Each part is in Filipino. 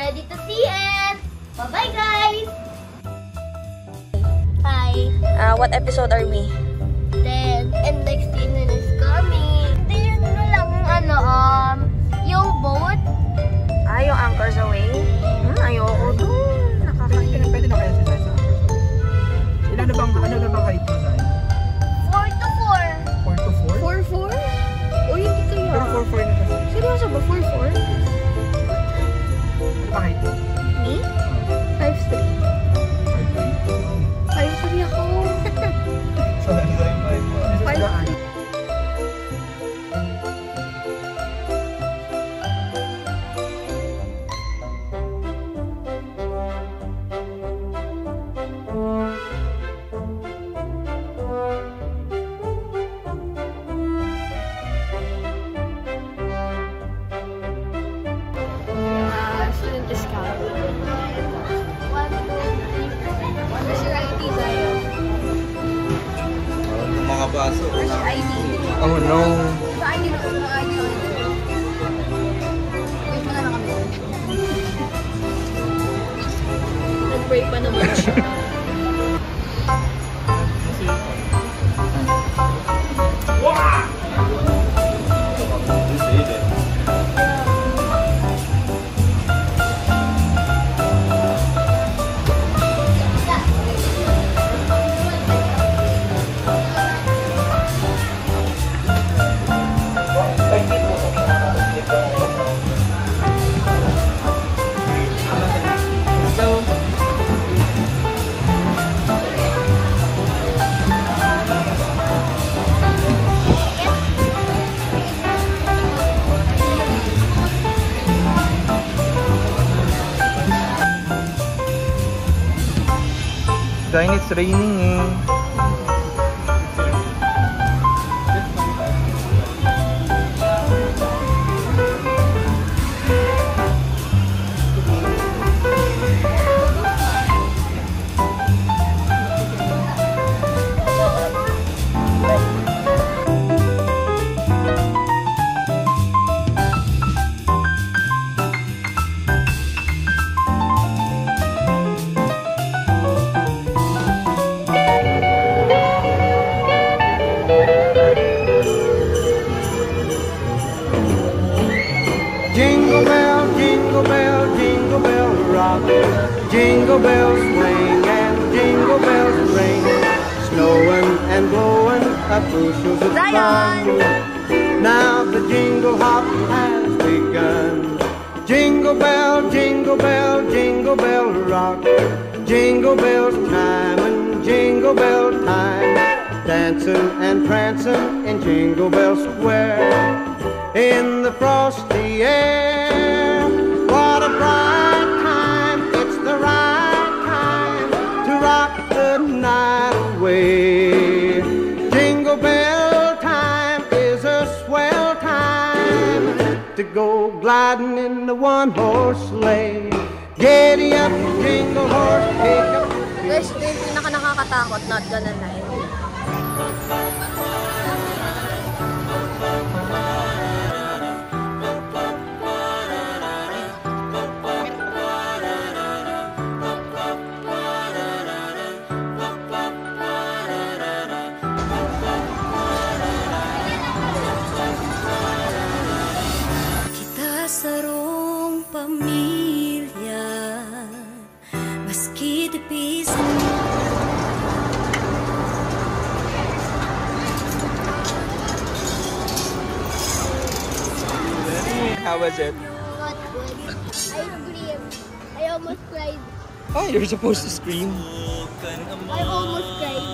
ready to see it. Bye-bye, guys! Hi! What episode are we? 10 and next season is coming. Hindi yun lang, yung boat. Yung Anchors Away? Ayoko doon. Nakakainis. Pwede na kaya sa size sa Anchors Away? Ano na bang height mo sa'yo? 4 to 4. 4 to 4? 4-4? O hindi kaya. Pero 4-4 na kasi. Seryoso ba? 4-4? Ano ba height mo? Me? 5'3". 5'3 ako. So, ano sa'yo yung height mo? 5'3". Oh no! Nag-break pa naman siya. Dahil it's raining eh. Jingle bell, jingle bell, jingle bell rock. Jingle bells swing and jingle bells ring. Snowing and blowing up bushels of fun. Now the jingle hop has begun. Jingle bell, jingle bell, jingle bell rock. Jingle bells time and jingle bell time. Dancing and prancing in Jingle Bell Square. In the frosty air, what a bright time, it's the right time to rock the night away. Jingle bell time is a swell time to go gliding in the one-horse sleigh. Giddy up, jingle horse, pick up. Guys, ito yung pinaka-nakakatakot, not gonna lie. Sarong pamilya, maski tipis. How was it? Not good. I screamed. I almost cried. Oh, you're supposed to scream. I almost cried.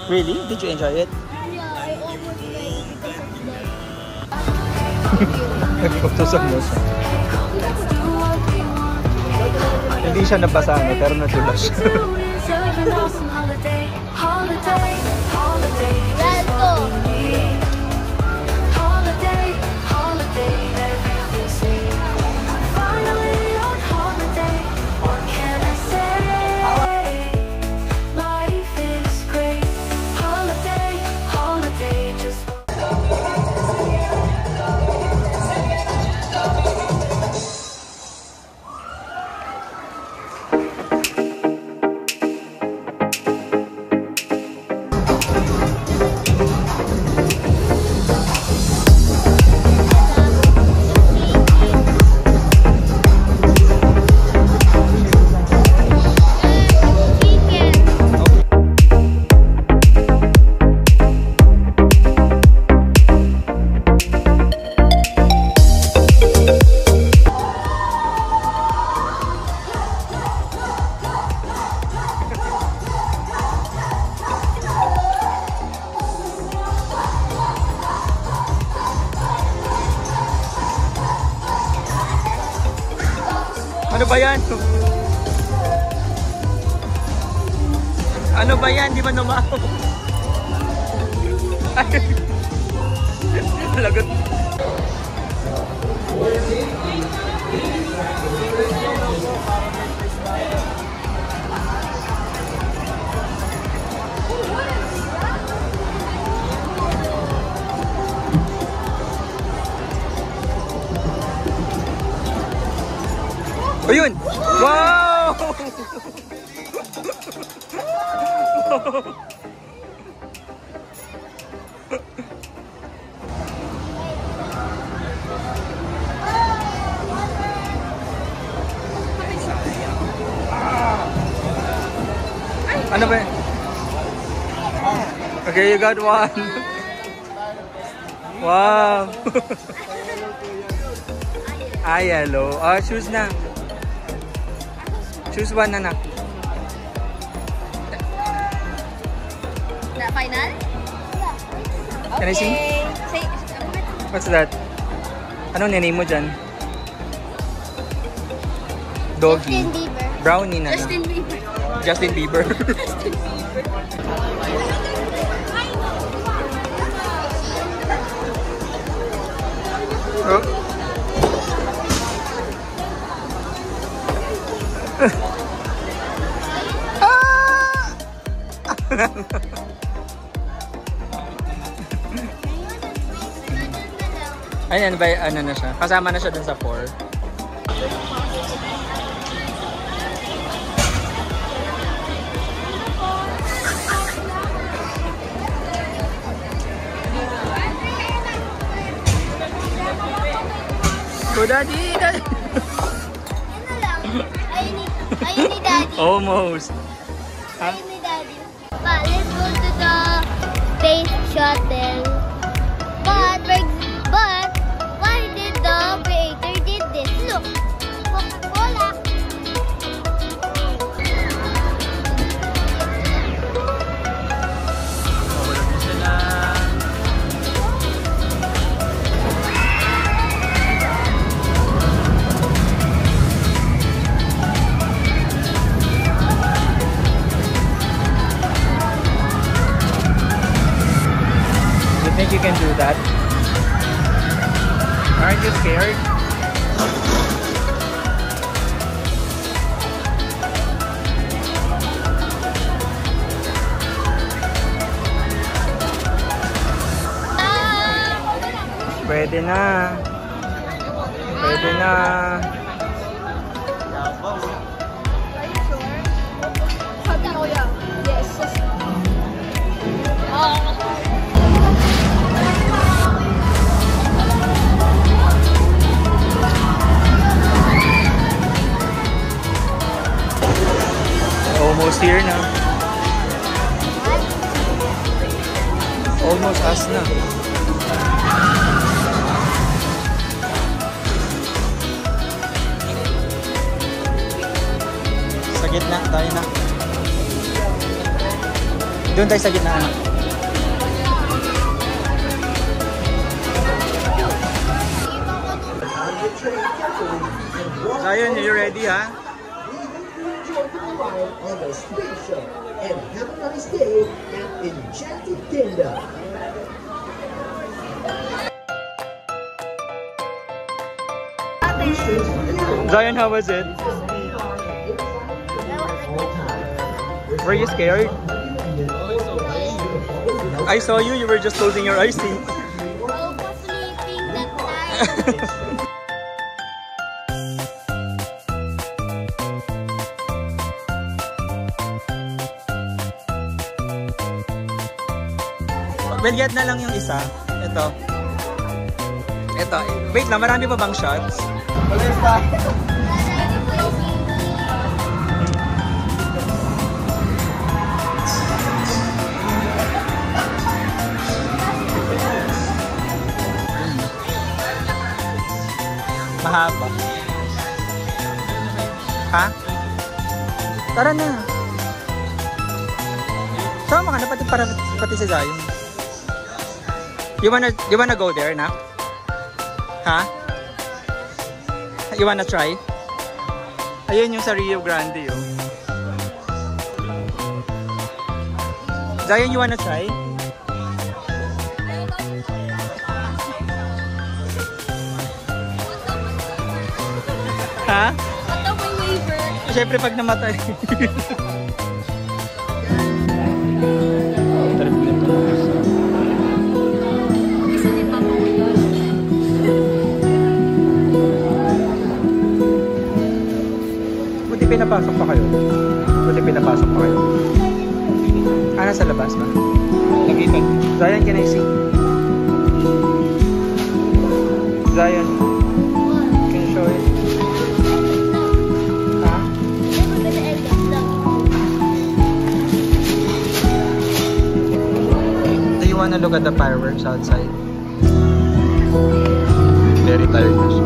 Really? Did you enjoy it? Yeah, I almost cried because of that. Nagputusok mo siya. Hindi siya nabasa, pero natulas siya. Ano ba yan? Ano ba yan? Di ba numao? Lagot. Ayun! Wow! Ano ba? Okay, you got one. Wow. Ay, hello. Oh, choose na. Choose one, anak. The final? Can I sing? Say, What's that? Anong name mo dyan? Doggy. Justin Bieber. Brownie na lang. Justin Bieber. Justin Bieber. Justin Bieber. Oh. Ayan ba, ano na siya? Kasama na siya dun sa 4. Go daddy! Daddy! Yan na lang. Ayun ni Daddy. Almost. Ayun ni Daddy. Pa, let's go to the space shuttle. But why did the creator did this? Look, Coca-Cola. You think you can do that? Aren't you scared? Pwede na. Pwede na. Almost here na. Almost us na. Sa gitna tayo na. Doon tayo sa gitna, anak. Zion, you ready, ha? On the space shuttle and have a nice day at Enchanted Kingdom. Zion, how was it? Were you scared? I saw you, you were just closing your eyes. See? I was sleeping that night. Well, get na lang yung isa. Ito. Ito. Wait lang, marami pa bang shots? Mahaba. Ha? Tara na. Sama ka na pati si Zion. You wanna go there, na? Ha? You wanna try? Ayan yung sa Rio Grande, oh. Zion, you wanna try? Ha? Ito may waiver. Siyempre pag namatay. Isa din pa po yun. Buti pinapasok pa kayo. Buti pinapasok pa kayo. Ah, nasa labas ba? Nagitan. Zion, can I see? Zion, can you show it? Ha? Do you wanna look at the fireworks outside? Very tired na siya.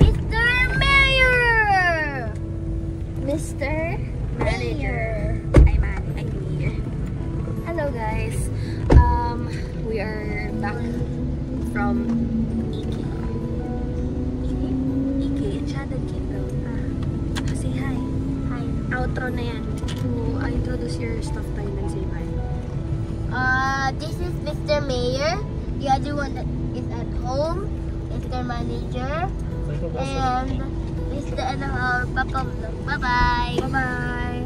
Mr. Mayor! Mr. Manager. I'm here. Hello guys. We are back from Iki Enchanted Kingdom. Say hi. Hi. Outro na yan. To introduce your stuffed time and say bye. This is Mr. Mayor. The other one that is at home, Mr. Manager, and Mr. Papa Vlog. Bye-bye. Bye bye.